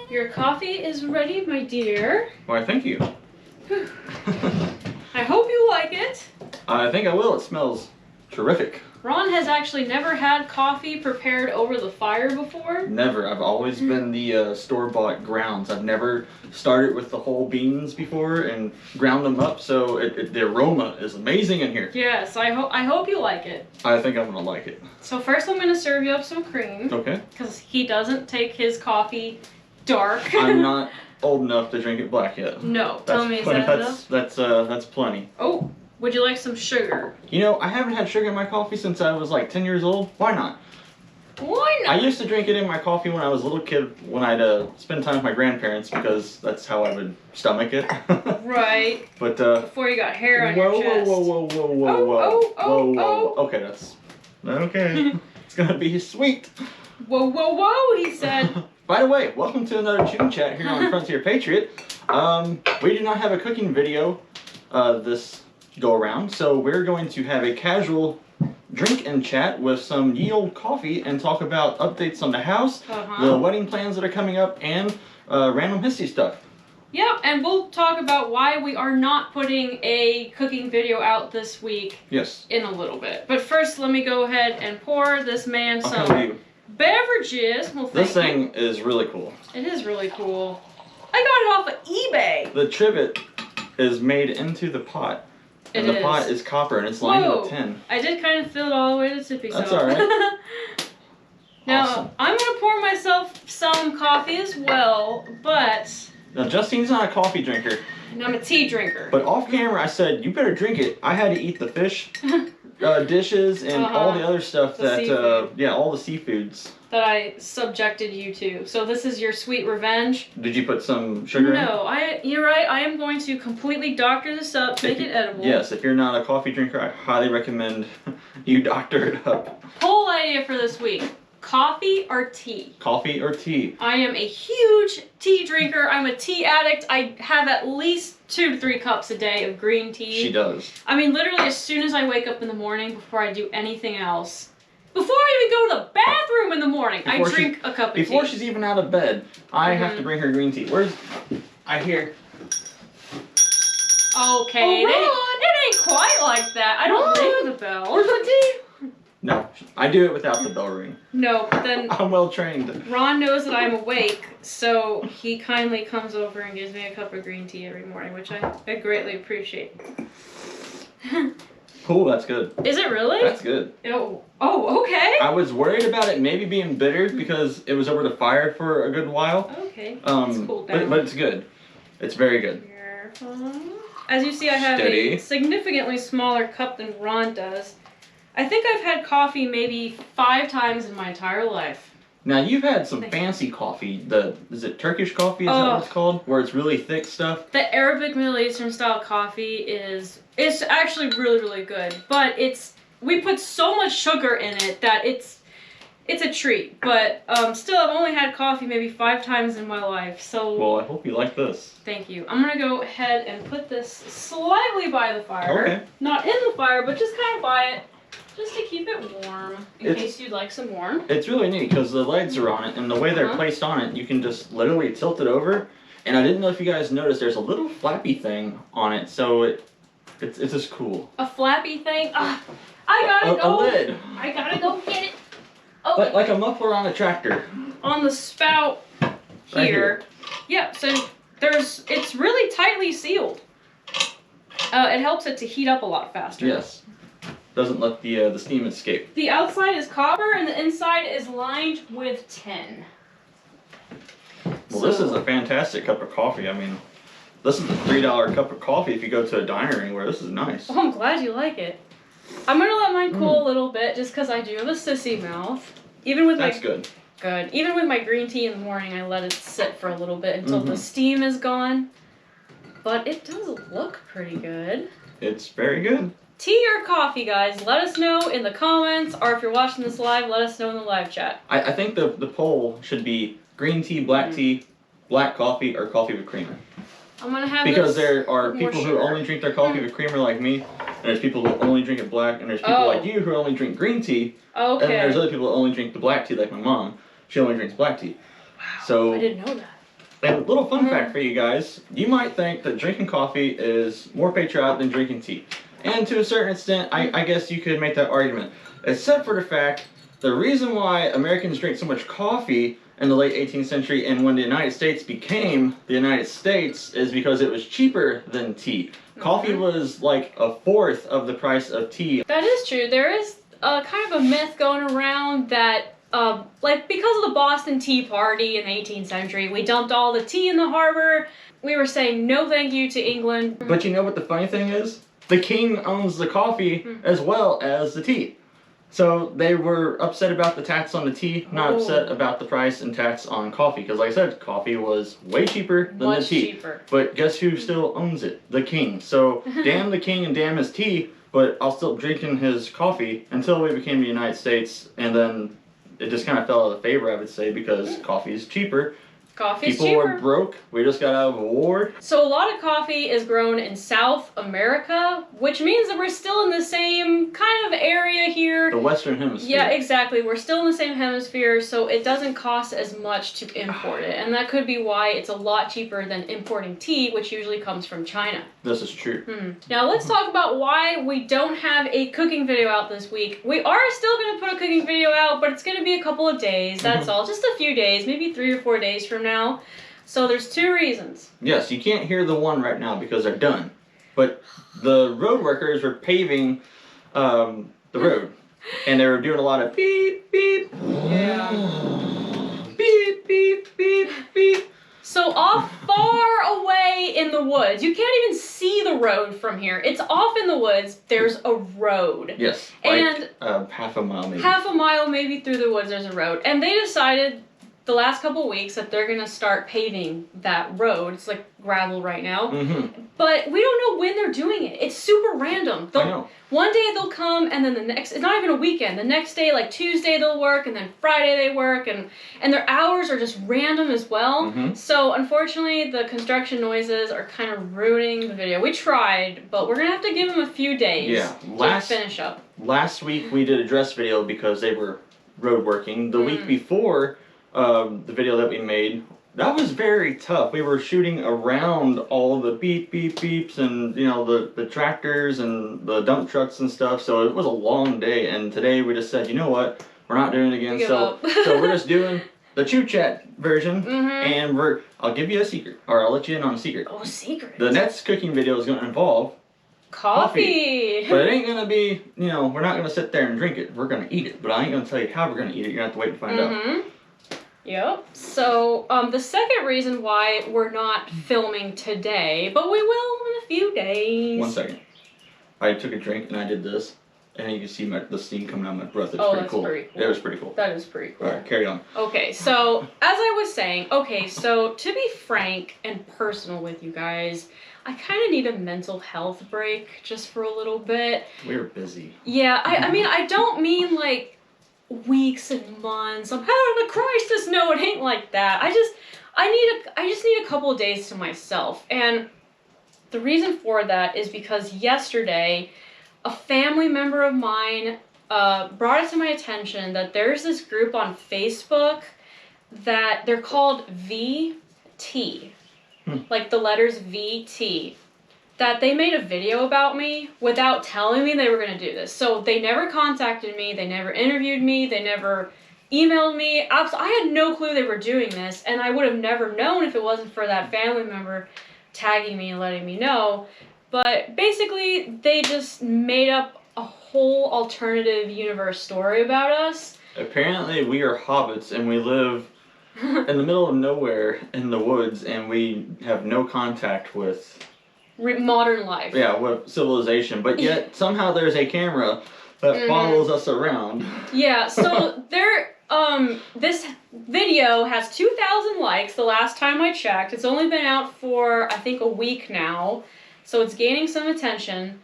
Your coffee is ready, my dear. Why, thank you. I hope you like it. I think I will. It smells terrific. Ron has actually never had coffee prepared over the fire before. Never. I've always been the store-bought grounds. I've never started with the whole beans before and ground them up, so the aroma is amazing in here. Yes, I hope you like it. I think I'm going to like it. So first I'm going to serve you up some cream. Okay. Because he doesn't take his coffee dark. I'm not old enough to drink it black yet. No, tell me, is plenty, that enough? That's plenty. Oh, would you like some sugar? You know, I haven't had sugar in my coffee since I was like 10 years old. Why not? Why not? I used to drink it in my coffee when I was a little kid when I'd spend time with my grandparents because that's how I would stomach it. Right. But before you got hair on your chest. Whoa. Okay, that's okay. It's gonna be sweet. Whoa, he said. By the way, welcome to another Tune Chat here on Frontier Patriot. We do not have a cooking video this go around, so we're going to have a casual drink and chat with some ye olde coffee and talk about updates on the house, the wedding plans that are coming up, and random history stuff. Yep, and we'll talk about why we are not putting a cooking video out this week. Yes. In a little bit. But first, let me go ahead and pour this man some beverages. Well, this thing is really cool. It is really cool. I got it off of eBay. The trivet is made into the pot. And the pot is copper and it's lined with tin. I did kind of fill it all the way to the tippy. That's alright. Now, awesome. I'm going to pour myself some coffee as well, but... Now, Justine's not a coffee drinker. And I'm a tea drinker. But off camera, I said, you better drink it. I had to eat the fish dishes and all the other stuff all the seafoods. That I subjected you to. So this is your sweet revenge. Did you put some sugar in? No, you're right. I am going to completely doctor this up, make it edible. Yes, if you're not a coffee drinker, I highly recommend you doctor it up. Poll idea for this week. Coffee or tea? Coffee or tea? I am a huge tea drinker. I'm a tea addict. I have at least 2 to 3 cups a day of green tea. She does. I mean, literally as soon as I wake up in the morning, before I do anything else, before I even go to the bathroom in the morning, I drink a cup of tea. Before she's even out of bed, I have to bring her green tea. I hear. Okay, it ain't quite like that. I don't ring the bell. Where's my tea? No, I do it without the bell ring. No, but then I'm well trained. Ron knows that I'm awake, so he kindly comes over and gives me a cup of green tea every morning, which I greatly appreciate. Cool, that's good. Is it really? That's good. Oh, okay. I was worried about it maybe being bitter because it was over the fire for a good while. Okay. It's cooled down. But it's good. It's very good. Careful. As you see, I have a significantly smaller cup than Ron does. I think I've had coffee maybe 5 times in my entire life. Now, you've had some fancy coffee. Is it Turkish coffee? Is that what it's called? Where it's really thick stuff? The Arabic Middle Eastern style coffee it's actually really, really good. But we put so much sugar in it that it's a treat. But still, I've only had coffee maybe 5 times in my life. So well, I hope you like this. Thank you. I'm going to go ahead and put this slightly by the fire. Okay. Not in the fire, but just kind of by it. Just to keep it warm, in case you'd like some more. It's really neat because the legs are on it, and the way they're placed on it, you can just literally tilt it over, And I didn't know if you guys noticed, there's a little flappy thing on it, so it's just cool. A flappy thing? I gotta A go. lid. I gotta go get it. Oh. Like a muffler on a tractor. On the spout here. Right here. Yeah, so it's really tightly sealed. It helps it to heat up a lot faster. Yes. Doesn't let the steam escape. The outside is copper and the inside is lined with tin. Well, this is a fantastic cup of coffee. I mean, this is a $3 cup of coffee if you go to a diner anywhere. This is nice. Oh, I'm glad you like it. I'm gonna let mine cool a little bit just because I do have a sissy mouth. Even with That's good. Good. Even with my green tea in the morning, I let it sit for a little bit until the steam is gone. But it does look pretty good. It's very good. Tea or coffee, guys? Let us know in the comments, or if you're watching this live, let us know in the live chat. I think the poll should be green tea, black coffee, or coffee with creamer. I'm gonna have because this there are more people who sugar. only drink their coffee with creamer like me, and there's people who only drink it black, and there's people like you who only drink green tea, Okay. and there's other people who only drink the black tea like my mom. She only drinks black tea. Wow, So, I didn't know that. And a little fun fact for you guys, you might think that drinking coffee is more patriotic than drinking tea. And to a certain extent, I guess you could make that argument. Except for the fact, the reason why Americans drink so much coffee in the late 18th century and when the United States became the United States is because it was cheaper than tea. Coffee was like a fourth of the price of tea. That is true. There is kind of a myth going around that like because of the Boston Tea Party in the 18th century, we dumped all the tea in the harbor. We were saying no thank you to England. But you know what the funny thing is? The king owns the coffee as well as the tea. So they were upset about the tax on the tea, not upset about the price and tax on coffee. Because like I said, coffee was way cheaper than the tea. Cheaper. But guess who still owns it? The king. So damn the king and damn his tea, but I'll still drinking his coffee until we became the United States. And then it just kind of fell out of favor, I would say, because coffee is cheaper. Coffee's People cheaper. were broke. We just got out of a war. So a lot of coffee is grown in South America, which means that we're still in the same kind of area here. The Western Hemisphere. Yeah, exactly. We're still in the same hemisphere, so it doesn't cost as much to import it. And that could be why it's a lot cheaper than importing tea, which usually comes from China. This is true. Now let's talk about why we don't have a cooking video out this week. We are still going to put a cooking video out, but it's going to be a couple of days. That's all. Just a few days, maybe 3 or 4 days from now. So there's 2 reasons. Yes, you can't hear the one right now because they're done. But the road workers were paving the road. And they were doing a lot of beep, beep. Yeah. Beep, beep, beep, beep. So off far away in the woods, you can't even see the road from here. It's off in the woods, there's a road. Yes, and half a mile maybe. Half a mile maybe through the woods there's a road. And they decided the last couple of weeks that they're gonna start paving that road. It's like gravel right now. But we don't know when they're doing it. It's super random. I know. One day they'll come and then the next, it's not even a weekend. The next day, like Tuesday they'll work and then Friday they work and their hours are just random as well. So unfortunately the construction noises are kind of ruining the video. We tried, but we're gonna have to give them a few days to finish up. Last week we did a dress video because they were road working. The week before, the video that we made, that was very tough. We were shooting around all the beep, beep, beeps and, you know, the tractors and the dump trucks and stuff. So it was a long day. And today we just said, you know what? We're not doing it again. So we're just doing the Chew Chat version. And I'll give you a secret. Or I'll let you in on a secret. Oh, secret. The next cooking video is going to involve coffee. But it ain't going to be, you know, we're not going to sit there and drink it. We're going to eat it. But I ain't going to tell you how we're going to eat it. You're going to have to wait to find out. Yep. So, the second reason why we're not filming today, but we will in a few days. 1 second. I took a drink and I did this, and you can see the steam coming out of my breath. It's pretty cool. Pretty cool. It was pretty cool. That is pretty cool. Alright, carry on. Okay, so, as I was saying, so to be frank and personal with you guys, I kind of need a mental health break just for a little bit. We're busy. Yeah, I mean, I don't mean like weeks and months. I'm having a crisis. No, it ain't like that. I just need a couple of days to myself. And the reason for that is because yesterday, a family member of mine brought it to my attention that there's this group on Facebook that they're called VT. like the letters VT, that they made a video about me without telling me they were going to do this. So they never contacted me, they never interviewed me, they never emailed me. I had no clue they were doing this, and I would have never known if it wasn't for that family member tagging me and letting me know. But basically, they just made up a whole alternative universe story about us. Apparently, we are hobbits and we live in the middle of nowhere in the woods, and we have no contact with modern life. Yeah, with civilization. But yet, somehow there's a camera that follows us around. Yeah, so this video has 2,000 likes the last time I checked. It's only been out for, I think, a week now. So it's gaining some attention.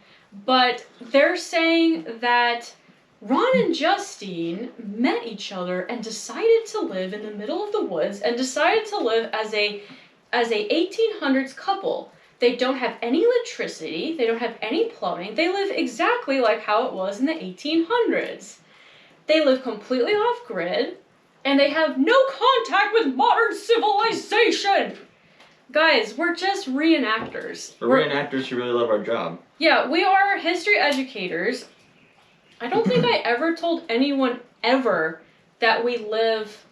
But they're saying that Ron and Justine met each other and decided to live in the middle of the woods and decided to live as a 1800s couple. They don't have any electricity, they don't have any plumbing, they live exactly like how it was in the 1800s. They live completely off-grid, and they have no contact with modern civilization! Guys, we're just reenactors. We're reenactors who really love our job. Yeah, we are history educators. I don't think I ever told anyone ever that we live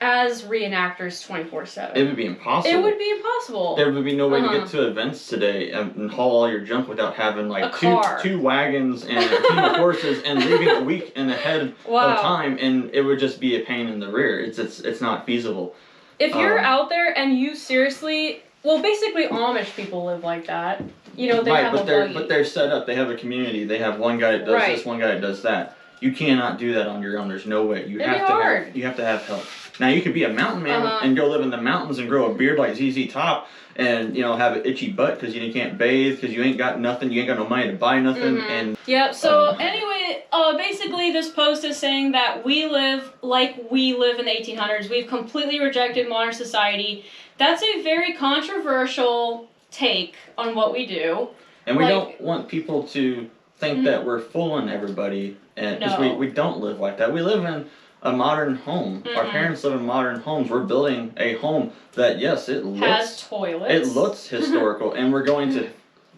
as reenactors 24/7. It would be impossible. It would be impossible. There would be no way to get to events today and haul all your junk without having like two wagons and a team of horses and leaving a week and ahead of time, and it would just be a pain in the rear. It's not feasible. If you're out there and you seriously, well, basically Amish people live like that. You know, they have a buggy. But they're set up. They have a community. They have one guy that does this, one guy that does that. You cannot do that on your own. There's no way. You have to have help. Now you could be a mountain man and go live in the mountains and grow a beard like ZZ Top, and have an itchy butt because you can't bathe because you ain't got nothing. You ain't got no money to buy nothing. And yep. So anyway, basically this post is saying that we live like we live in the 1800s. We've completely rejected modern society. That's a very controversial take on what we do. And we don't want people to think that we're fooling everybody, and because we don't live like that. We live in a modern home. Our parents live in modern homes. We're building a home that, yes, it has toilets. It looks historical, and we're going to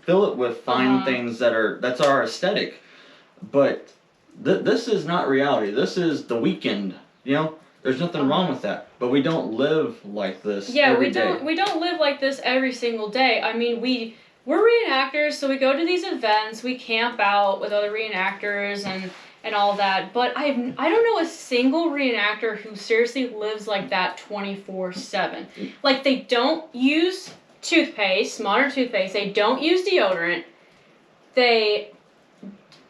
fill it with fine things that's our aesthetic. But this is not reality. This is the weekend. There's nothing wrong with that. But we don't live like this. every day. We don't live like this every single day. I mean, we're reenactors, so we go to these events, we camp out with other reenactors and all that, but I don't know a single reenactor who seriously lives like that 24/7. Like, they don't use toothpaste, modern toothpaste, they don't use deodorant,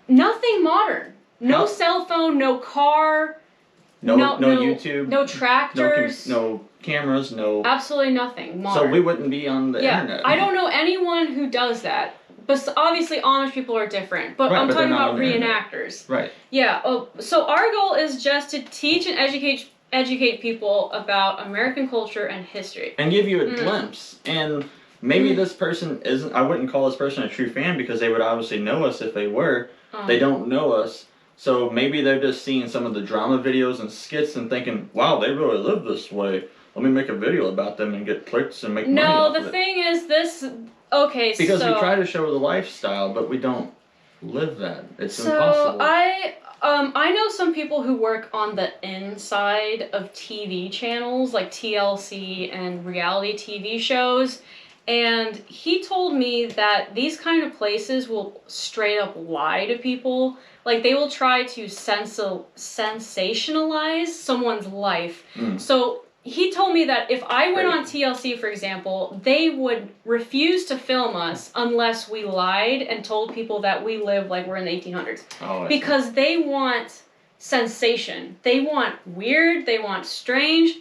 nothing modern. No cell phone, no car, no YouTube, no tractors, no cameras, no... Absolutely nothing modern. So we wouldn't be on the internet. I don't know anyone who does that. But obviously Amish people are different. But I'm talking about reenactors. Right. Yeah. So our goal is just to teach and educate people about American culture and history. And give you a glimpse. And maybe this person isn't... I wouldn't call this person a true fan because they would obviously know us if they were. They don't know us. So maybe they're just seeing some of the drama videos and skits and thinking, wow, they really live this way. Let me make a video about them and get clicks and make money off of it. No, the thing is this... Okay, because we try to show the lifestyle, but we don't live that. It's impossible. I know some people who work on the inside of TV channels, like TLC and reality TV shows, and he told me that these kind of places will straight up lie to people. Like, they will try to sensationalize someone's life. So... He told me that if I went on TLC, for example, they would refuse to film us unless we lied and told people that we live like we're in the 1800s. Because they want sensation. They want weird. They want strange.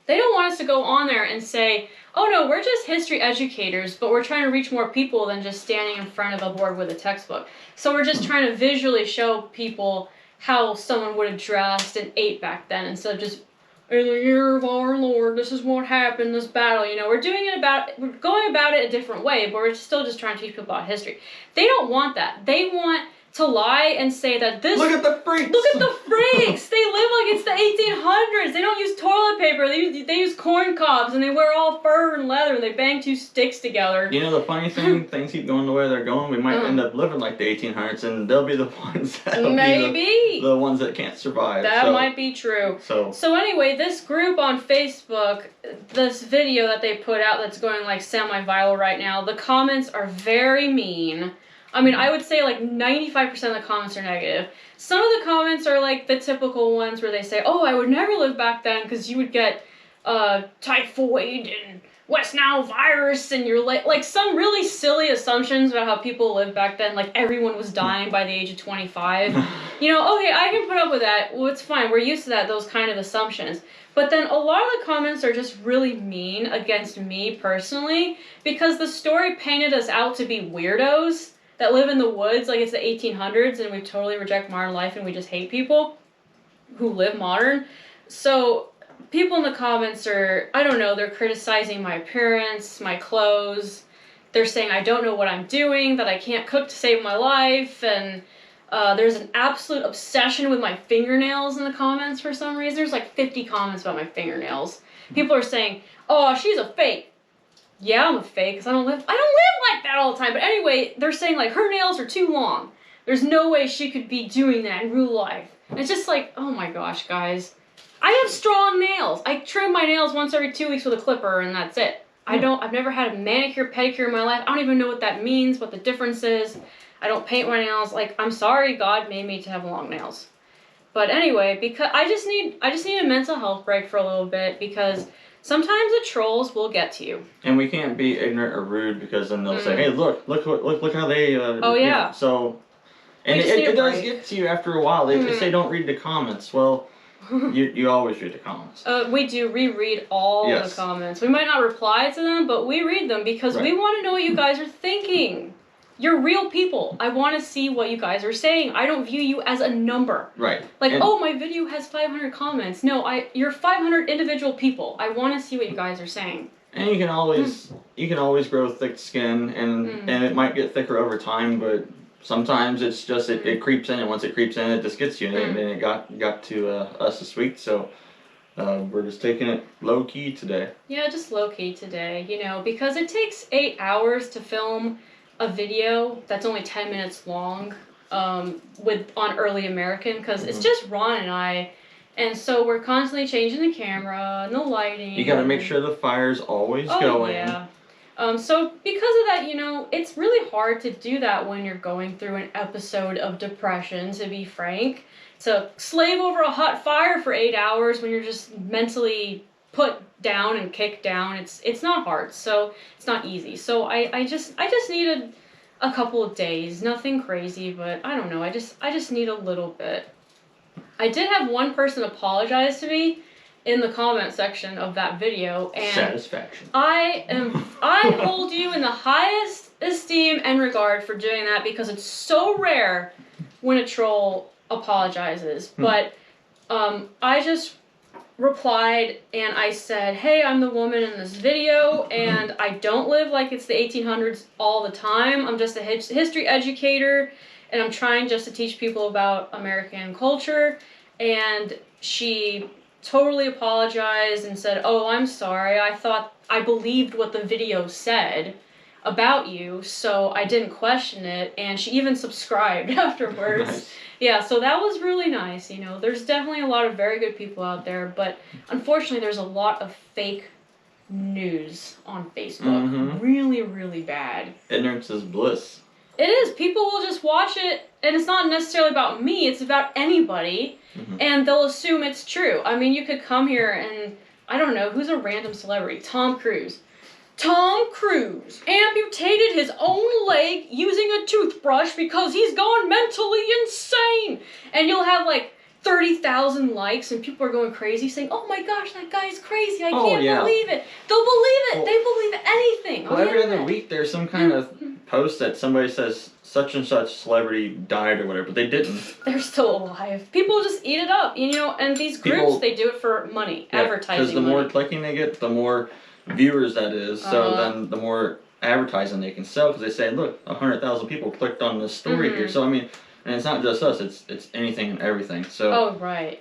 They don't want us to go on there and say, oh no, we're just history educators, but we're trying to reach more people than just standing in front of a board with a textbook. So we're just trying to visually show people how someone would have dressed and ate back then instead of just... In the year of our Lord, this is what happened, this battle. We're going about it a different way, but we're still just trying to teach people about history. They don't want that. They want to lie and say that this... Look at the freaks! Look at the freaks! They live like it's the 1800s. They don't use toilet paper. They use corn cobs, and they wear all fur and leather, and they bang 2 sticks together. You know the funny thing? Things keep going the way they're going. We might end up living like the 1800s, and they'll be the ones that'll be the ones that can't survive. That might be true. So anyway, this group on Facebook, this video that they put out that's going like semi-viral right now, the comments are very mean. I mean, I would say like 95% of the comments are negative. Some of the comments are like the typical ones where they say, oh, I would never live back then because you would get typhoid and West Nile virus, and you're like some really silly assumptions about how people lived back then, like everyone was dying by the age of 25. You know, okay, I can put up with that. Well, it's fine. We're used to that, those kind of assumptions. But then a lot of the comments are just really mean against me personally because the story painted us out to be weirdos that live in the woods like it's the 1800s and we totally reject modern life and we just hate people who live modern. So people in the comments are, I don't know, they're criticizing my appearance, my clothes. They're saying I don't know what I'm doing, that I can't cook to save my life, and there's an absolute obsession with my fingernails in the comments for some reason. There's like 50 comments about my fingernails. People are saying, oh, she's a fake. Yeah, I'm a fake because I don't live like that all the time. But anyway, they're saying like her nails are too long. There's no way she could be doing that in real life. And it's just like, oh my gosh, guys. I have strong nails. I trim my nails once every 2 weeks with a clipper and that's it. I've never had a manicure, pedicure in my life. I don't even know what that means, what the difference is. I don't paint my nails. Like, I'm sorry God made me to have long nails. But anyway, because I just need a mental health break for a little bit because sometimes the trolls will get to you. And we can't be ignorant or rude because then they'll say, hey, look how they... oh, yeah. You know, so... And it does get to you after a while. They say don't read the comments. Well, you always read the comments. We do reread all the comments. We might not reply to them, but we read them because we want to know what you guys are thinking. You're real people. I want to see what you guys are saying. I don't view you as a number. Right. Like, oh, my video has 500 comments. No, you're 500 individual people. I want to see what you guys are saying. And you can always grow thick skin, and it might get thicker over time, but sometimes it's just it creeps in, and once it creeps in, it just gets you, and it got to us this week. So we're just taking it low key today. Yeah, just low key today. You know, because it takes 8 hours to film a video that's only 10 minutes long on Early American because it's just Ron and I, and so we're constantly changing the camera and the lighting. You gotta make sure the fire's always going. Yeah. So because of that, you know, it's really hard to do that when you're going through an episode of depression, to be frank. To slave over a hot fire for 8 hours when you're just mentally put down and kicked down, it's not hard, so it's not easy. So I just needed a couple of days, nothing crazy, but I don't know, I just need a little bit. I did have one person apologize to me in the comment section of that video, and satisfaction. I hold you in the highest esteem and regard for doing that because it's so rare when a troll apologizes. But I just replied and I said, hey, I'm the woman in this video and I don't live like it's the 1800s all the time. I'm just a history educator and I'm trying just to teach people about American culture. And she totally apologized and said, oh, I'm sorry. I believed what the video said about you, so I didn't question it. And she even subscribed afterwards. Nice. Yeah, so that was really nice. You know, there's definitely a lot of very good people out there, but unfortunately there's a lot of fake news on Facebook. Really, really bad. Ignorance is bliss. It is. People will just watch it, and it's not necessarily about me, it's about anybody, and they'll assume it's true. I mean, you could come here and, I don't know, who's a random celebrity? Tom Cruise. Tom Cruise amputated his own leg using a toothbrush because he's gone mentally insane. And you'll have like 30,000 likes and people are going crazy saying, oh my gosh, that guy's crazy. I can't believe it. They'll believe it. Well, they believe anything. Well, every other week there's some kind of post that somebody says such and such celebrity died or whatever, but they didn't. They're still alive. People just eat it up, you know, and these groups, they do it for money, advertising. Because the more clicking they get, the more viewers that is, so then the more advertising they can sell, because they say, look, 100,000 people clicked on this story here. So I mean, And it's not just us, it's anything and everything. So Oh, right.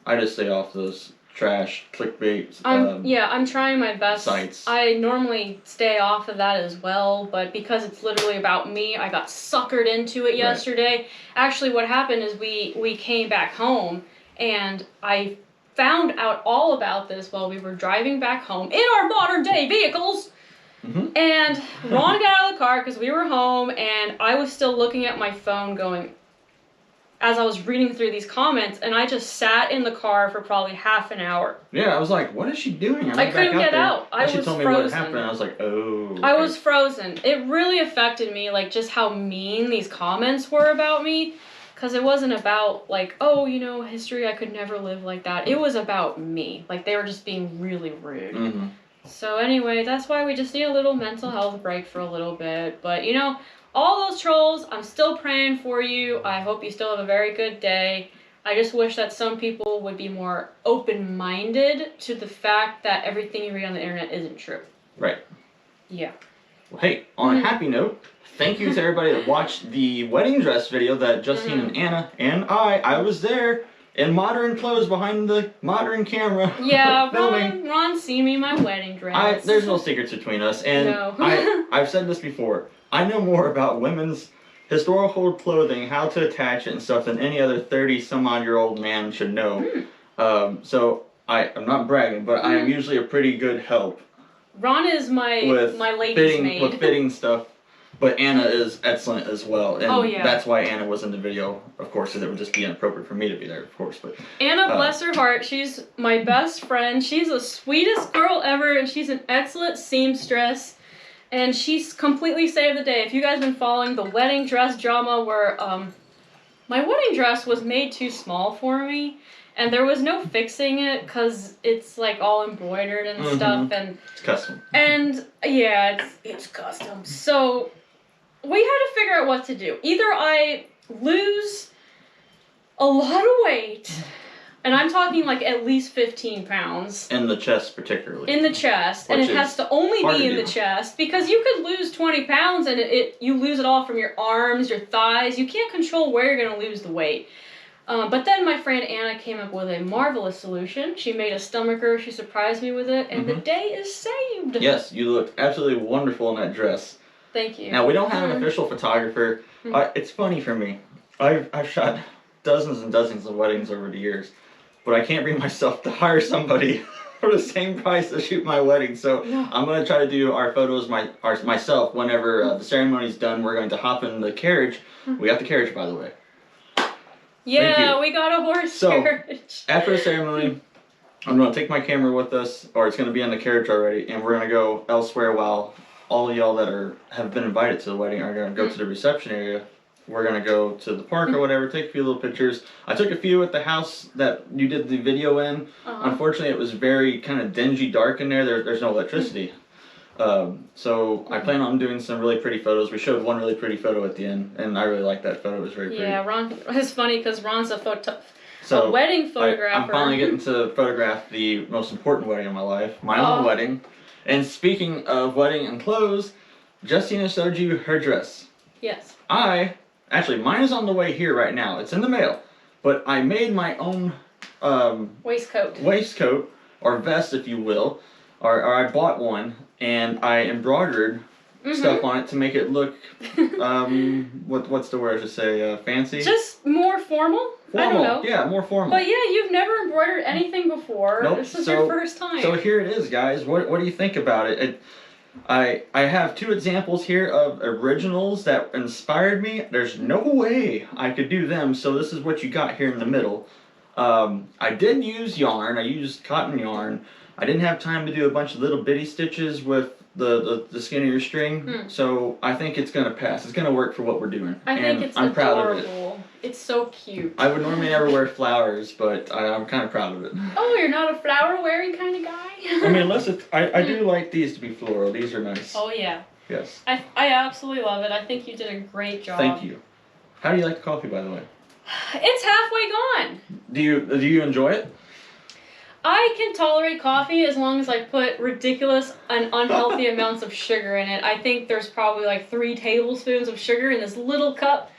I just stay off those trash clickbait I'm trying my best. sites. I normally stay off of that as well, but because it's literally about me, I got suckered into it yesterday. Actually, what happened is we came back home, and I found out all about this while we were driving back home in our modern day vehicles. Mm-hmm. And Ron got out of the car because we were home, and I was still looking at my phone going, as I was reading through these comments, and I just sat in the car for probably half an hour. Yeah, I was like, what is she doing? I couldn't get out. I was She told me frozen. what happened, and I was like, oh. Okay. I was frozen. It really affected me, like, just how mean these comments were about me. Because it wasn't about, like, oh, you know, history, I could never live like that. It was about me. Like, they were just being really rude. Mm-hmm. So anyway, that's why we just need a little mental health break for a little bit. But, you know, all those trolls, I'm still praying for you. I hope you still have a very good day. I just wish that some people would be more open-minded to the fact that everything you read on the internet isn't true. Right. Yeah. Well, hey, on a happy note, thank you to everybody that watched the wedding dress video that Justine and Anna and I was there in modern clothes behind the modern camera. Yeah, filming. Ron seen me in my wedding dress. There's no secrets between us, and No. I've said this before. I know more about women's historical clothing, how to attach it and stuff, than any other 30-some-odd-year-old man should know. So I'm not bragging, but I am usually a pretty good help. Ron is my lady's maid. With fitting stuff. But Anna is excellent as well, and yeah. That's why Anna was in the video, of course, because it would just be inappropriate for me to be there, of course. But Anna, bless her heart, she's my best friend. She's the sweetest girl ever, and she's an excellent seamstress. And she's completely saved the day. If you guys have been following the wedding dress drama where my wedding dress was made too small for me, and there was no fixing it because it's like all embroidered and stuff, and it's custom. And yeah, it's custom. So we had to figure out what to do. Either I lose a lot of weight, and I'm talking like at least 15 pounds. In the chest, particularly. In the chest, and it has to only be in the chest, because you could lose 20 pounds and you lose it all from your arms, your thighs. You can't control where you're going to lose the weight. But then my friend Anna came up with a marvelous solution. She made a stomacher. She surprised me with it, and the day is saved. Yes, you looked absolutely wonderful in that dress. Thank you. Now, we don't have an official photographer. It's funny for me. I've shot dozens and dozens of weddings over the years, but I can't bring myself to hire somebody for the same price to shoot my wedding. So I'm going to try to do our photos myself whenever the ceremony's done. We're going to hop in the carriage. We got the carriage, by the way. Yeah, we got a horse carriage. After the ceremony, I'm going to take my camera with us, or it's going to be in the carriage already, and we're going to go elsewhere while all of y'all that have been invited to the wedding are going to go to the reception area. We're going to go to the park or whatever, take a few little pictures. I took a few at the house that you did the video in. Unfortunately, it was very kind of dingy dark in there. There's no electricity. So I plan on doing some really pretty photos. We showed one really pretty photo at the end, and I really liked that photo. It was very pretty. Yeah, Ron, it's funny because Ron's a wedding photographer. I'm finally getting to photograph the most important wedding of my life, my own wedding. And speaking of wedding and clothes, Justina showed you her dress. Yes. Actually, mine is on the way here right now. It's in the mail. But I made my own waistcoat, or vest, if you will. Or I bought one, and I embroidered stuff on it to make it look, what's the word to say, fancy? Just more formal? I don't know. Yeah, more formal. But yeah, you've never embroidered anything before. Nope. This is your first time. So here it is, guys. What do you think about it? I have two examples here of originals that inspired me. There's no way I could do them, so this is what you got here in the middle. I did use yarn. I used cotton yarn. I didn't have time to do a bunch of little bitty stitches with the skinnier string, so I think it's going to pass. It's going to work for what we're doing. I think it's I'm adorable. proud of it. It's so cute. I would normally never wear flowers, but I'm kind of proud of it. Oh, you're not a flower-wearing kind of guy? I mean, unless I do like these to be floral. These are nice. Oh, yeah. Yes. I absolutely love it. I think you did a great job. Thank you. How do you like the coffee, by the way? It's halfway gone. Do you enjoy it? I can tolerate coffee as long as I put ridiculous and unhealthy amounts of sugar in it. I think there's probably like 3 tablespoons of sugar in this little cup.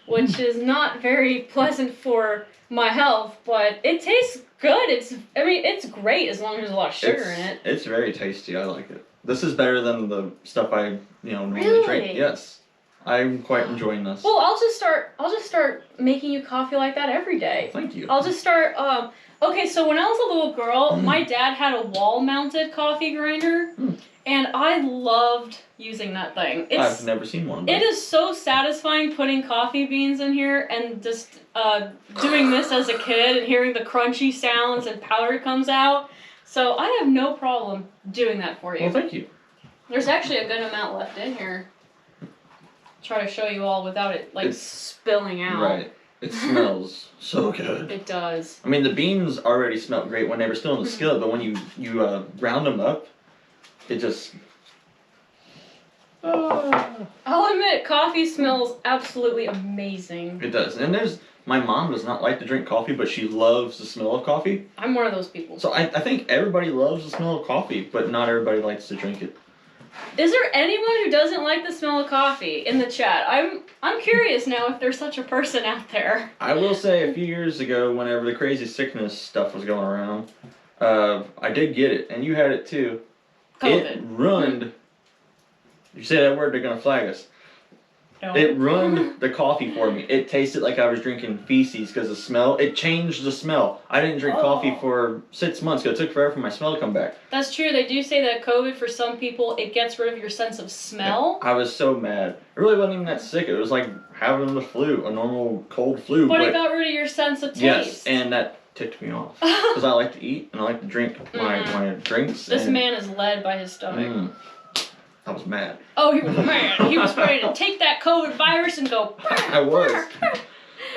which is not very pleasant for my health, but it tastes good. It's great as long as there's a lot of sugar in it. It's very tasty. I like it. This is better than the stuff I normally Really? drink. Yes, I'm quite enjoying this. Well, I'll just start making you coffee like that every day. Thank you. I'll just start. Okay, so when I was a little girl, my dad had a wall-mounted coffee grinder, and I loved using that thing. I've never seen one. It is so satisfying putting coffee beans in here and just doing this as a kid and hearing the crunchy sounds and powder comes out. So I have no problem doing that for you. Well, thank you. There's actually a good amount left in here. Try to show you all without it spilling out. Right. It smells so good. It does. I mean, the beans already smelled great when they were still in the skillet, but when you round them up, it just... I'll admit, coffee smells absolutely amazing. It does. And my mom does not like to drink coffee, but she loves the smell of coffee. I'm one of those people. So I think everybody loves the smell of coffee, but not everybody likes to drink it. Is there anyone who doesn't like the smell of coffee in the chat? I'm curious now if there's such a person out there. I will say a few years ago, whenever the crazy sickness stuff was going around, I did get it, and you had it too. COVID. It ruined... You say that word, they're going to flag us. No. It ruined the coffee for me. It tasted like I was drinking feces because of the smell. It changed the smell. I didn't drink coffee for 6 months because it took forever for my smell to come back. That's true. They do say that COVID, for some people, it gets rid of your sense of smell. I was so mad. It really wasn't even that sick. It was like having the flu, a normal cold flu. But it got rid of your sense of taste. Yes, and that ticked me off. Because I like to eat and I like to drink my drinks. This man is led by his stomach. I was mad. Oh, he was mad. He was ready to take that COVID virus and go. I was.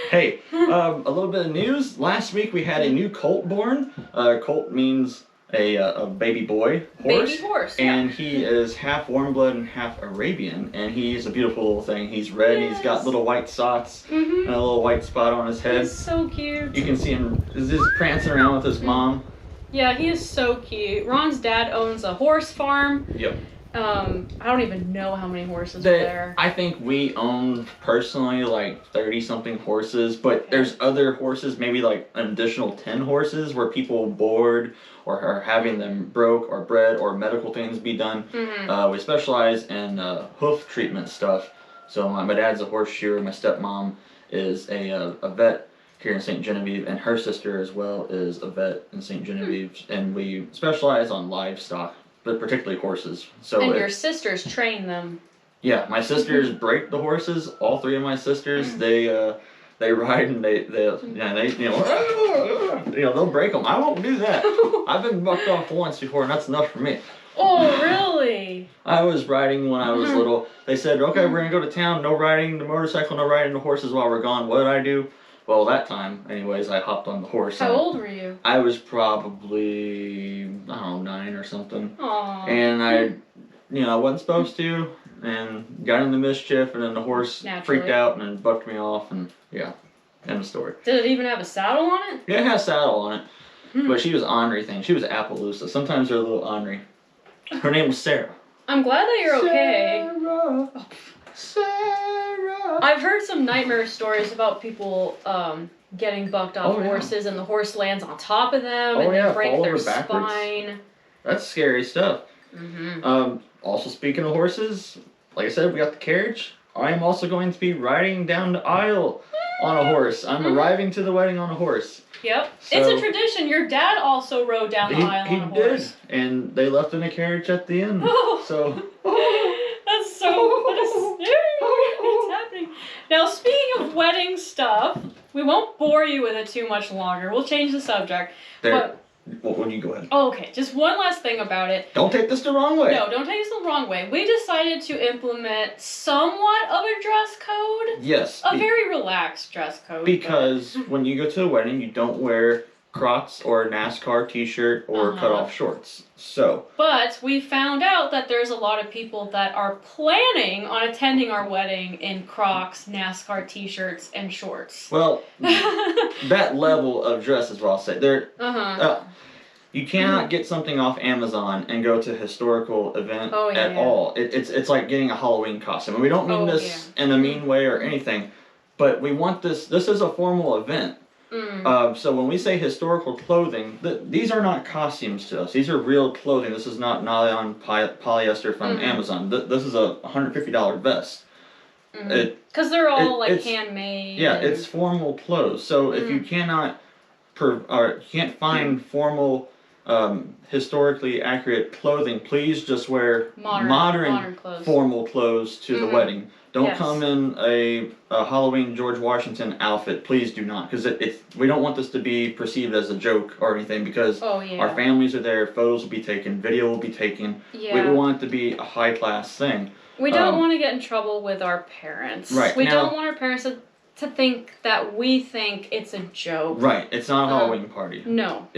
Hey, a little bit of news. Last week we had a new colt born. Colt means a baby boy horse. Baby horse, yeah. And he is half warm blood and half Arabian. And he's a beautiful little thing. He's red. Yes. He's got little white socks and a little white spot on his head. He's so cute. You can see him just prancing around with his mom. Yeah, he is so cute. Ron's dad owns a horse farm. Yep. I don't even know how many horses are there. I think we own personally like 30-something horses, but there's other horses, maybe like an additional 10 horses where people board or are having them broke or bred or medical things be done. We specialize in hoof treatment stuff. So my dad's a horse shearer, my stepmom is a vet here in St. Genevieve, and her sister as well is a vet in St. Genevieve, and we specialize on livestock. But particularly horses. So and your sisters train them. Yeah, my sisters break the horses. All three of my sisters, they ride and they they'll break them. I won't do that. I've been bucked off once before, and that's enough for me. Oh, really? I was riding when I was little. They said, okay, we're gonna go to town. No riding the motorcycle, no riding the horses while we're gone. What did I do? Well, that time, anyways, I hopped on the horse. How old were you? I was probably, I don't know, 9 or something. Aww. And I wasn't supposed to, and got into mischief, and then the horse freaked out and then bucked me off, and yeah, end of story. Did it even have a saddle on it? Yeah, it has a saddle on it, but she was ornery thing. She was Appaloosa. Sometimes they're a little ornery. Her name was Sarah. I'm glad that you're okay. Sarah. Sarah. I've heard some nightmare stories about people getting bucked off horses and the horse lands on top of them and they break their spine. That's scary stuff. Also, speaking of horses, like I said, we got the carriage. I am also going to be riding down the aisle on a horse. I'm arriving to the wedding on a horse. Yep. So, it's a tradition. Your dad also rode down the aisle on a horse. He did. And they left in a carriage at the end. So... That's so it's happening. Now, speaking of wedding stuff, we won't bore you with it too much longer. We'll change the subject. Well, when you go ahead. Oh, okay, just one last thing about it. Don't take this the wrong way. No, don't take this the wrong way. We decided to implement somewhat of a dress code. Yes. A very relaxed dress code. Because when you go to a wedding, you don't wear Crocs or a NASCAR t-shirt or cut-off shorts. So. But we found out that there's a lot of people that are planning on attending our wedding in Crocs, NASCAR t-shirts, and shorts. Well, that level of dress is what I'll say. You cannot get something off Amazon and go to a historical event at all. It's like getting a Halloween costume. And we don't mean this in a mean way or anything. but we want this is a formal event. So when we say historical clothing, these are not costumes to us. These are real clothing. This is not nylon polyester from Amazon. This is a $150 vest. Because they're all it's handmade. Yeah, it's formal clothes. So if you cannot, or can't find formal, historically accurate clothing, please just wear modern clothes. Formal clothes to the wedding. Don't come in a Halloween George Washington outfit. Please do not, because we don't want this to be perceived as a joke or anything. Because our families are there, photos will be taken, video will be taken. Yeah. We want it to be a high class thing. We don't want to get in trouble with our parents. Right. We don't want our parents to think that we think it's a joke. Right. It's not a Halloween party. No.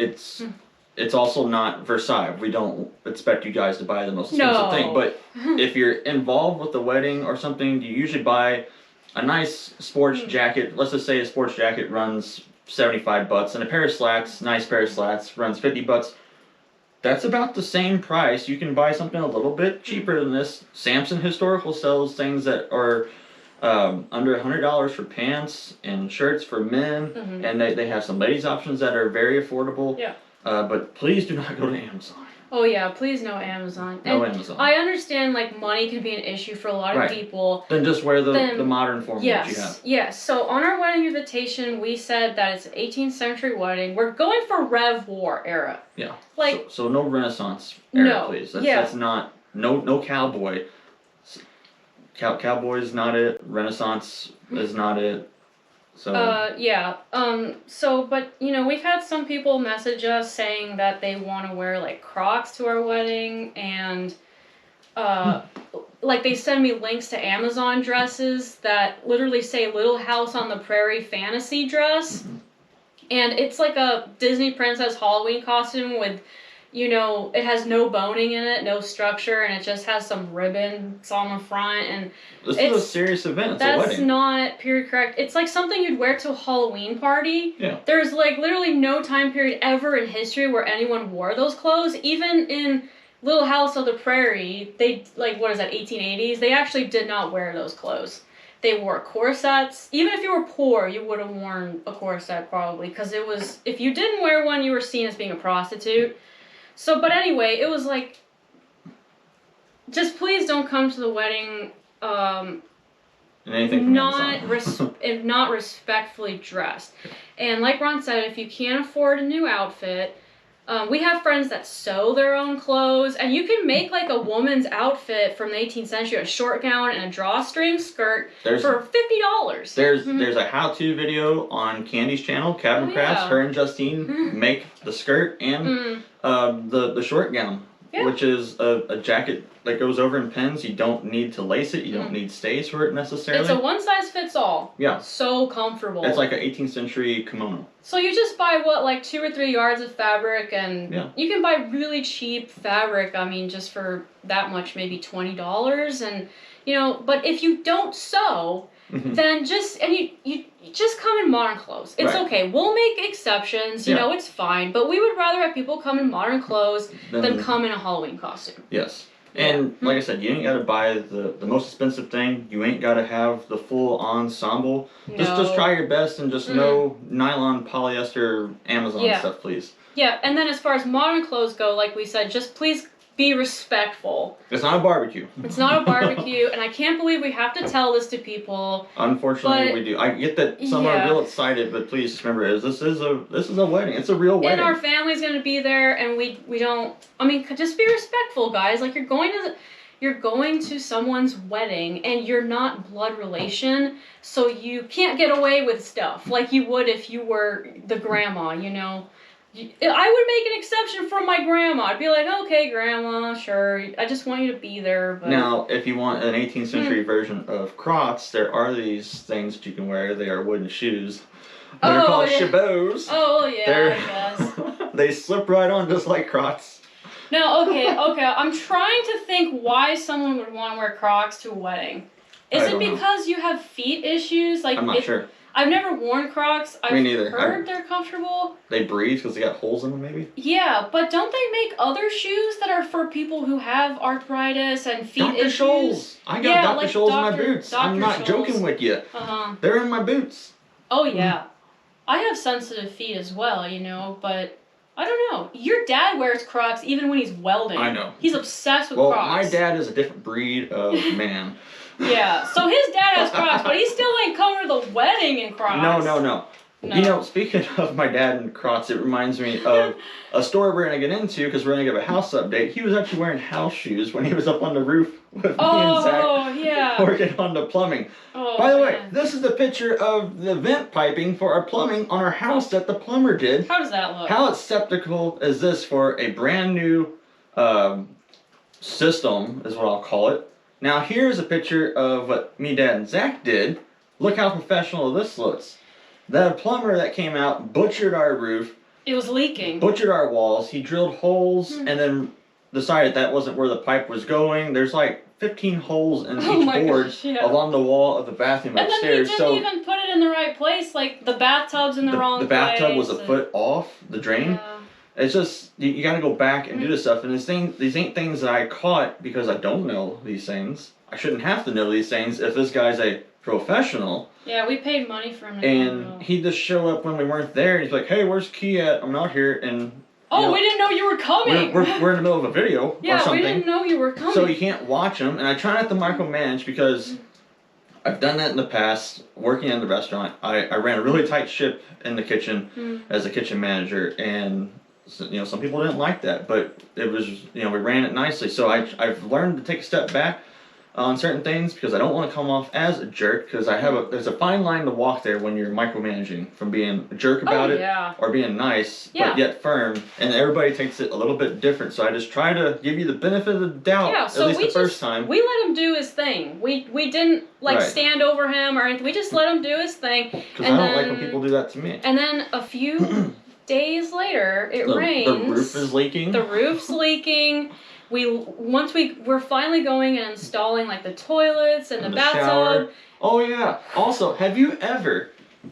It's also not Versailles. We don't expect you guys to buy the most expensive thing. But if you're involved with the wedding or something, you usually buy a nice sports jacket. Let's just say a sports jacket runs $75, and a pair of slacks, nice pair of slacks, runs $50. That's about the same price. You can buy something a little bit cheaper than this. Samson Historical sells things that are under $100 for pants and shirts for men, and they have some ladies options that are very affordable. Yeah. But please do not go to Amazon. Oh yeah, please no Amazon. No Amazon. I understand money can be an issue for a lot of people. Then just wear the modern form that you have. Yes. So on our wedding invitation, we said that it's an 18th century wedding. We're going for Rev War era. Yeah. So no Renaissance era, please. That's not no cowboy. Cowboy is not it. Renaissance is not it. So but we've had some people message us saying that they want to wear Crocs to our wedding, and they send me links to Amazon dresses that literally say Little House on the Prairie fantasy dress, and it's like a Disney princess Halloween costume with it has no boning in it, no structure, and it just has some ribbons on the front. And this is a serious event. It's a wedding. That's not period correct. It's like something you'd wear to a Halloween party. Yeah. There's literally no time period ever in history where anyone wore those clothes. Even in Little House on the Prairie, they 1880s. They actually did not wear those clothes. They wore corsets. Even if you were poor, you would have worn a corset probably, because if you didn't wear one, you were seen as being a prostitute. So, but anyway, it was just please don't come to the wedding, not respectfully dressed. And like Ron said, if you can't afford a new outfit, we have friends that sew their own clothes, and you can make a woman's outfit from the 18th century, a short gown and a drawstring skirt for $50. There's a how-to video on Candy's channel, Cabin Crafts. Her and Justine make the skirt and the short gown, which is a jacket that goes over in pins. You don't need to lace it. You don't need stays for it necessarily. It's a one-size-fits-all. Yeah. So comfortable. It's like an 18th century kimono. So you just buy 2 or 3 yards of fabric, and you can buy really cheap fabric. I mean, just for that much, maybe $20, and But if you don't sew, then you just come in modern clothes. It's okay. We'll make exceptions. It's fine. But we would rather have people come in modern clothes than come in a Halloween costume. Yes. And like I said, you ain't got to buy the most expensive thing. You ain't got to have the full ensemble. No. Just try your best, and just no nylon, polyester, Amazon stuff, please. Yeah, and then as far as modern clothes go, like we said, just please be respectful. It's not a barbecue. It's not a barbecue, and I can't believe we have to tell this to people. Unfortunately, we do. I get that some are real excited, but please just remember, this is a wedding. It's a real wedding. And our family's gonna be there, and we don't. I mean, just be respectful, guys. You're going to someone's wedding, and you're not blood relation, so you can't get away with stuff like you would if you were the grandma. I would make an exception for my grandma. I'd be like, okay, grandma, sure. I just want you to be there. But now, if you want an 18th century version of Crocs, there are these things that you can wear. They are wooden shoes. They're called chabots. Oh, yeah, I guess. They slip right on just like Crocs. No, okay. I'm trying to think why someone would want to wear Crocs to a wedding. Is it because you have feet issues? I'm not sure. I've never worn Crocs. I've Me neither. heard they're comfortable. They breathe because they got holes in them, maybe? Yeah, but don't they make other shoes that are for people who have arthritis and feet Dr. issues? Scholl's. I got Dr. like Scholl's in my Dr. boots. I'm Dr. not Scholl's. joking with you. Uh-huh. They're in my boots. Oh, yeah. I have sensitive feet as well, you know, but I don't know. Your dad wears Crocs even when he's welding. I know. He's obsessed with Well, Crocs. my dad is a different breed of man. Yeah, so his dad has Crocs, but he still ain't coming to the wedding in Crocs. No. You know, speaking of my dad and Crocs, it reminds me of a story we're going to get into because we're going to give a house update. He was actually wearing house shoes when he was up on the roof with me and Zach yeah. working on the plumbing. Oh, By the way, man. this is the picture of the vent piping for our plumbing on our house that the plumber did. How does that look? How acceptable is this for a brand new system, is what I'll call it. Now here's a picture of what me, Dad, and Zach did. Look how professional this looks. The plumber that came out butchered our roof. It was leaking. Butchered our walls. He drilled holes and then decided that wasn't where the pipe was going. There's like 15 holes in each board along the wall of the bathroom upstairs. And then he didn't even put it in the right place. Like the bathtub's in the wrong place. The bathtub was a foot off the drain. Yeah. It's just you got to go back and do this stuff. And these ain't things that I caught because I don't know these things. I shouldn't have to know these things if this guy's a professional. Yeah, we paid money for him to And he'd just show up when we weren't there. And he's like, "Hey, where's Key at? I'm out here." And we didn't know you were coming. We're in the middle of a video or yeah, something. we didn't know you were coming. So you can't watch them. And I try not to micromanage because I've done that in the past. Working in the restaurant, I ran a really tight ship in the kitchen as a kitchen manager, and some people didn't like that, but it was we ran it nicely. So I've learned to take a step back on certain things because I don't want to come off as a jerk because there's a fine line to walk there when you're micromanaging from being a jerk about it or being nice but yet firm, and everybody takes it a little bit different. So I just try to give you the benefit of the doubt at least the first time. We let him do his thing. We didn't stand over him or anything. We just let him do his thing. Because I don't like when people do that to me. And then a few days later, it rains. The roof is leaking. The roof's leaking. We're finally going and installing like the toilets and the bathtub. Shower. Oh yeah. Also, have you ever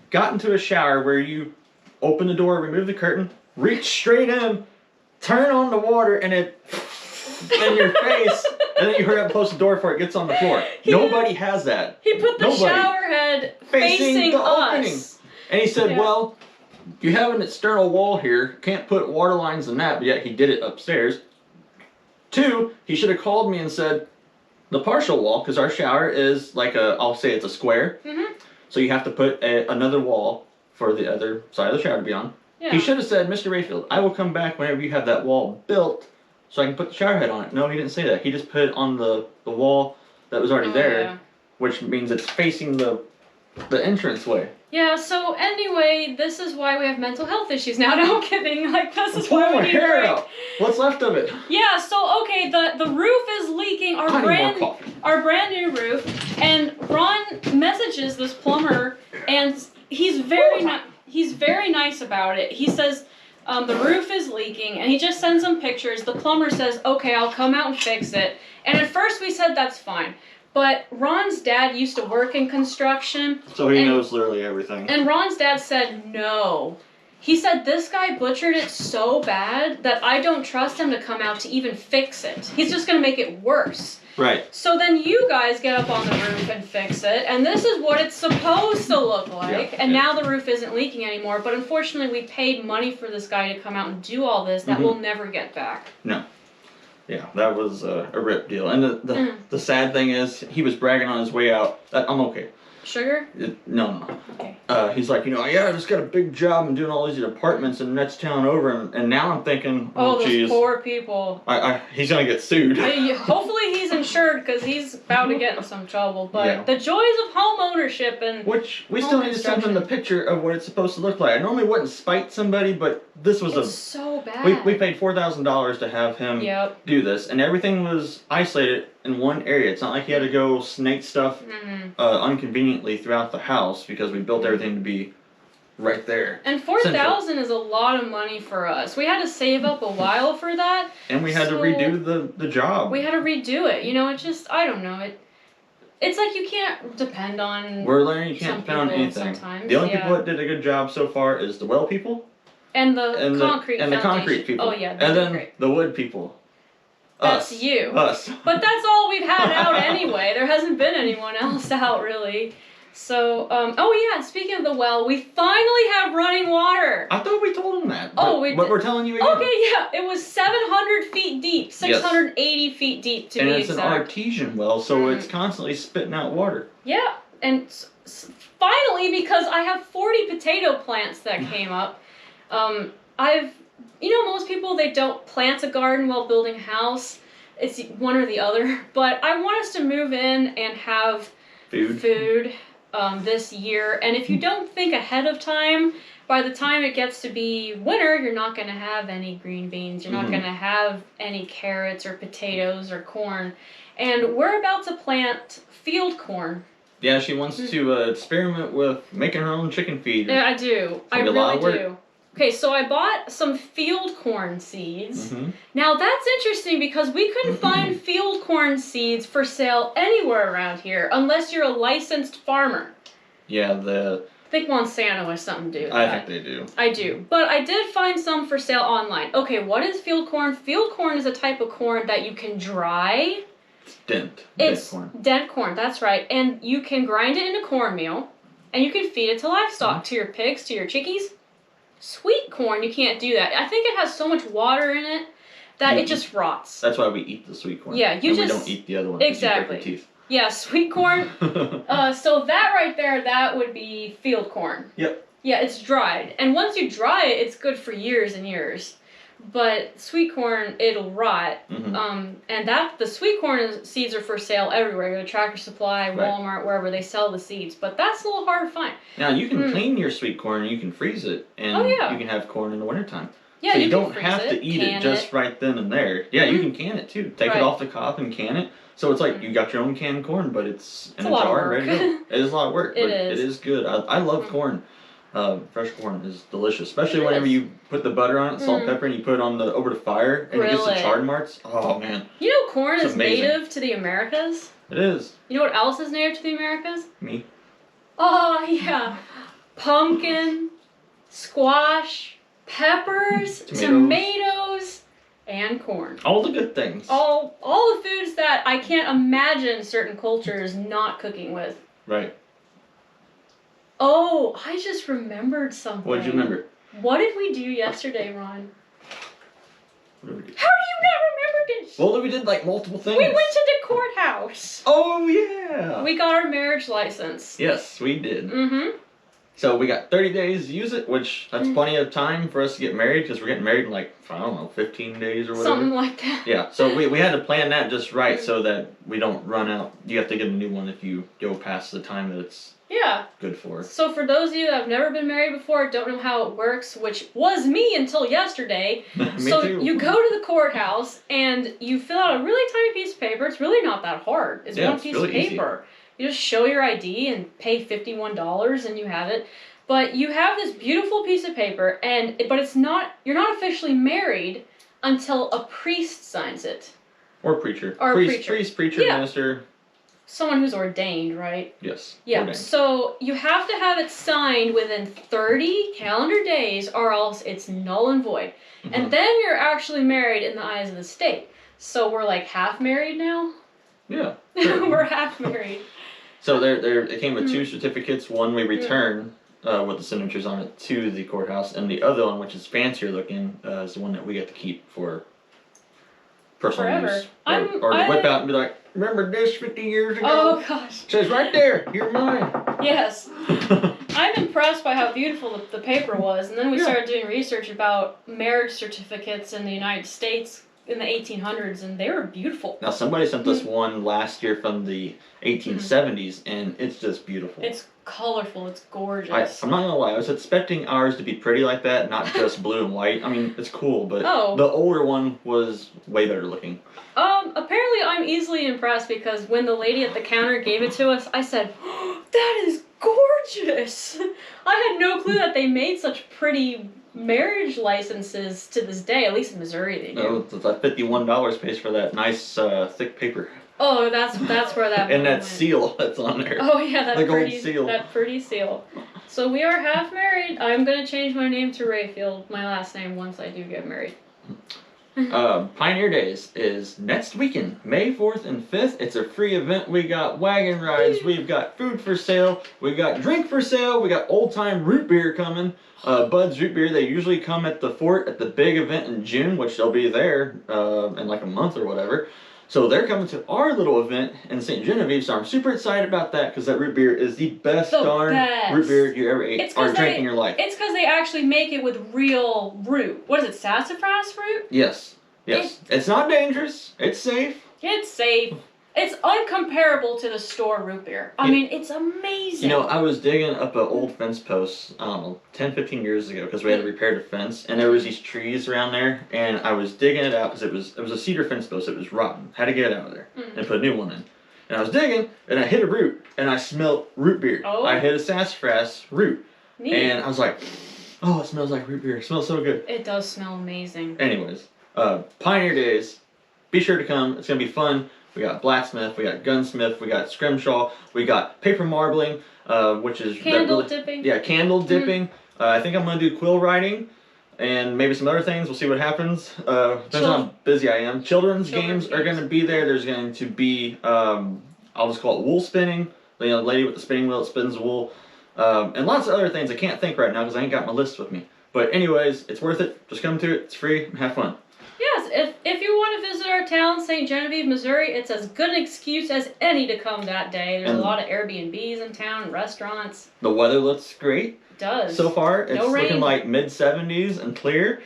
gotten to a shower where you open the door, remove the curtain, reach straight in, turn on the water, and it in your face, and then you hurry up and close the door before it gets on the floor? Nobody has that. He put the shower head facing the us. opening. And he said, well, you have an external wall here. Can't put water lines in that, but yet he did it upstairs. 2, he should have called me and said, the partial wall, because our shower is like I'll say it's a square. So you have to put another wall for the other side of the shower to be on. Yeah. He should have said, Mr. Rayfield, I will come back whenever you have that wall built so I can put the shower head on it. No, he didn't say that. He just put it on the wall that was already there, which means it's facing the entrance way. Yeah, so anyway, this is why we have mental health issues now. No, I'm kidding. Like, this is why we need a break. Out. What's left of it? Yeah, so, okay, the roof is leaking. Our brand new roof. And Ron messages this plumber, and he's very nice about it. He says, the roof is leaking, and he just sends him pictures. The plumber says, okay, I'll come out and fix it. And at first we said, that's fine. But Ron's dad used to work in construction. So he knows literally everything. And Ron's dad said no. He said this guy butchered it so bad that I don't trust him to come out to even fix it. He's just going to make it worse. Right. So then you guys get up on the roof and fix it, and this is what it's supposed to look like. And now the roof isn't leaking anymore, but unfortunately we paid money for this guy to come out and do all this that we'll never get back. No. Yeah, that was a rip deal. And the sad thing is, he was bragging on his way out that I'm okay. Sugar? No. Okay. He's like, I just got a big job and doing all these apartments in the next town over, and now I'm thinking, those poor people. He's gonna get sued. Hopefully he's insured because he's about to get in some trouble. But the joys of home ownership and which we still need to send him the picture of what it's supposed to look like. I normally wouldn't spite somebody, but this was so bad. We paid $4,000 to have him do this, and everything was isolated in one area. It's not like he had to go snake stuff inconveniently throughout the house because we built everything to be right there. And $4,000 is a lot of money for us. We had to save up a while for that. And we had to redo the job. We had to redo it. It's just, I don't know. it's like you can't depend on. We're learning you can't some depend on people anything. sometimes, The only yeah. people that did a good job so far is the well people And the concrete and the foundation. concrete people. Oh yeah, they and did then great. the wood people. That's Us. you. Us. But that's all we've had out anyway. There hasn't been anyone else out really. So, oh yeah, speaking of the well, we finally have running water. I thought we told them that. Oh, but we're telling you again. Okay, yeah, it was 700 feet deep, 680 feet deep to be exact. And it's an artesian well, so it's constantly spitting out water. Yeah, and finally, because I have 40 potato plants that came up, most people, they don't plant a garden while building a house. It's one or the other. But I want us to move in and have food this year. And if you don't think ahead of time, by the time it gets to be winter, you're not going to have any green beans. You're not going to have any carrots or potatoes or corn. And we're about to plant field corn. Yeah, she wants to experiment with making her own chicken feed. Yeah, I do. I really do. Okay, so I bought some field corn seeds. Now that's interesting because we couldn't find field corn seeds for sale anywhere around here unless you're a licensed farmer. Yeah, I think Monsanto has something to do with I that. think they do. I do. But I did find some for sale online. Okay, what is field corn? Field corn is a type of corn that you can dry. It's dent corn, that's right. And you can grind it into cornmeal, and you can feed it to livestock, to your pigs, to your chickies. Sweet corn, you can't do that. I think it has so much water in it that it just rots. That's why we eat the sweet corn. Yeah, we don't eat the other one. Exactly. You break your teeth. Yeah, sweet corn. So that right there, that would be field corn. Yep. Yeah, it's dried. And once you dry it, it's good for years and years. But sweet corn, it'll rot. And the sweet corn seeds are for sale everywhere. Go to Tractor Supply, Walmart, wherever they sell the seeds. But that's a little hard to find. Now, you can clean your sweet corn, you can freeze it, and you can have corn in the wintertime. Yeah, so you can don't have to eat it just right then and there. Yeah, you can can it too. Take it off the cob and can it. So it's like you got your own canned corn, but it's in a jar ready to go. It is a lot of work, but it is good. I love corn. Fresh corn is delicious, especially whenever you put the butter on it, salt, pepper, and you put it on over the fire, and it gets the char marks. Oh man! You know, corn is native to the Americas. It is. You know what else is native to the Americas? Me. Oh yeah, pumpkin, squash, peppers, tomatoes, and corn. All the good things. All the foods that I can't imagine certain cultures not cooking with. Right. Oh, I just remembered something. What did you remember? What did we do yesterday, Ron? What did we do? How do you not remember this? Well, we did like multiple things. We went to the courthouse. Oh, yeah. We got our marriage license. Yes, we did. So we got 30 days to use it, which that's plenty of time for us to get married because we're getting married in like, I don't know, 15 days or whatever. Something like that. Yeah, so we had to plan that just right so that we don't run out. You have to get a new one if you go past the time that it's good for. So for those of you that have never been married before, don't know how it works, which was me until yesterday. Me too. You go to the courthouse and you fill out a really tiny piece of paper. It's really not that hard. It's one piece of paper. You just show your ID and pay $51 and you have it. But you have this beautiful piece of paper, but it's not. You're not officially married until a priest signs it. Or preacher. Or priest, preacher, minister. Someone who's ordained, right? Yes. Yeah. Ordained. So you have to have it signed within 30 calendar days, or else it's null and void. And then you're actually married in the eyes of the state. So we're like half married now. Yeah. Sure. We're half married. So it came with two certificates. One we return with the signatures on it to the courthouse, and the other one, which is fancier looking, is the one that we get to keep for personal use. Or whip out and be like, remember this 50 years ago? Oh gosh. It says right there, you're mine. Yes. I'm impressed by how beautiful the paper was, and then we started doing research about marriage certificates in the United States in the 1800s, and they were beautiful. Now somebody sent us one last year from the 1870s, and it's just beautiful. It's colorful. It's gorgeous. I'm not gonna lie. I was expecting ours to be pretty like that, not just blue and white. I mean, it's cool, but the older one was way better looking. Apparently I'm easily impressed because when the lady at the counter gave it to us, I said, oh, "That is gorgeous." I had no clue that they made such pretty marriage licenses to this day. At least in Missouri, they do. Oh, that $51 pays for that nice thick paper. Oh, that's where that. And that went. seal that's on there. Oh yeah, that the gold pretty seal. That pretty seal. So we are half married. I'm gonna change my name to Rayfield, my last name, once I do get married. Pioneer Days is next weekend, May 4th and 5th. It's a free event. We got wagon rides, we've got food for sale, we got drink for sale, we got old time root beer coming. Bud's Root Beer, they usually come at the fort at the big event in June, which they'll be there in like a month or whatever. So they're coming to our little event in St. Genevieve, so I'm super excited about that because that root beer is the best root beer you ever ate or drank in your life. It's because they actually make it with real root. What is it, sassafras root? Yes. It's not dangerous. It's safe. It's safe. It's uncomparable to the store root beer. I mean, it's amazing. You know, I was digging up an old fence post, I don't know, 10, 15 years ago because we had to repair the fence, and there was these trees around there, and I was digging it out because it was a cedar fence post. It was rotten. Had to get it out of there and put a new one in. And I was digging, and I hit a root, and I smelled root beer. Oh. I hit a sassafras root. Neat. And I was like, oh, it smells like root beer. It smells so good. It does smell amazing. Anyways, Pioneer Days. Be sure to come. It's going to be fun. We got blacksmith, we got gunsmith, we got scrimshaw, we got paper marbling, which is... Candle dipping. Yeah, candle dipping. I think I'm going to do quill writing and maybe some other things. We'll see what happens. Depends on how busy I am. Children's games are going to be there. There's going to be, I'll just call it wool spinning. The lady with the spinning wheel that spins the wool. And lots of other things I can't think right now because I ain't got my list with me. But anyways, it's worth it. Just come to it. It's free. Have fun. Yes, if you want to visit our town, St. Genevieve, Missouri, it's as good an excuse as any to come that day. There's a lot of Airbnbs in town, restaurants. The weather looks great. It does. So far, it's No rain. looking like mid-70s and clear,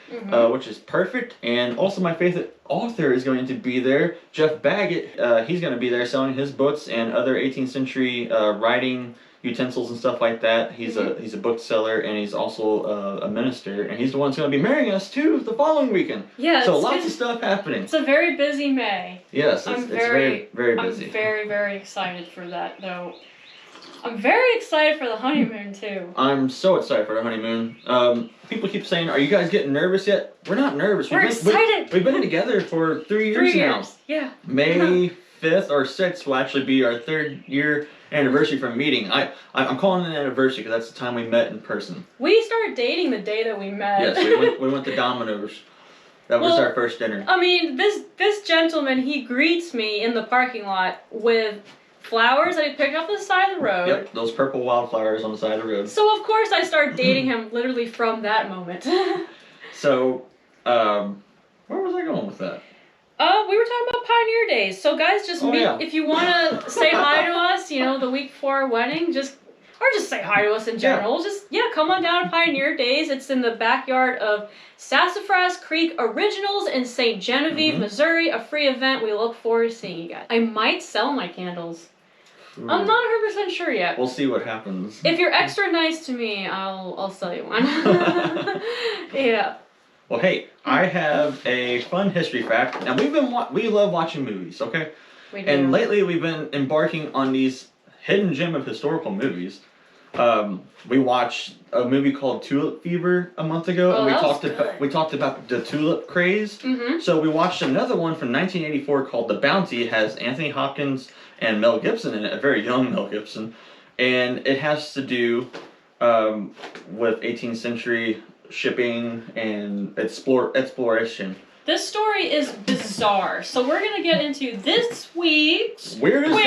which is perfect. And also my favorite author is going to be there, Jeff Baggett. He's going to be there selling his books and other 18th century writing utensils and stuff like that. He's a bookseller, and he's also a minister, and he's the one who's going to be marrying us too the following weekend. Yeah. So lots of stuff happening. It's a very busy May. Yes, it's very, very busy. I'm very, very excited for that, though. I'm very excited for the honeymoon too. I'm so excited for the honeymoon. People keep saying, "Are you guys getting nervous yet?" We're not nervous. We're excited. We've been together for 3 years 3 years. now. Yeah. May 5th or 6th will actually be our 3rd year anniversary from meeting. I'm calling it an anniversary because that's the time we met in person. We started dating the day that we met. Yes, we went to Domino's. That was our first dinner. I mean, this gentleman, he greets me in the parking lot with flowers that he picked up the side of the road. Yep, those purple wildflowers on the side of the road. So of course I started dating him literally from that moment. So, where was I going with that? We were talking about Pioneer Days. So guys, just meet if you want to say hi to us, the week before our wedding, just say hi to us in general. Just come on down to Pioneer Days. It's in the backyard of Sassafras Creek Originals in St. Genevieve, Missouri. A free event. We look forward to seeing you guys. I might sell my candles. Ooh. I'm not 100% sure yet. We'll see what happens. If you're extra nice to me, I'll sell you one. Yeah. Well, hey, I have a fun history fact. Now, we love watching movies, okay? We do. And lately, we've been embarking on these hidden gem of historical movies. We watched a movie called Tulip Fever a month ago, and we talked about the tulip craze. So we watched another one from 1984 called The Bounty. It has Anthony Hopkins and Mel Gibson in it, a very young Mel Gibson, and it has to do with 18th century shipping and exploration. This story is bizarre, so we're gonna get into this week's weirdest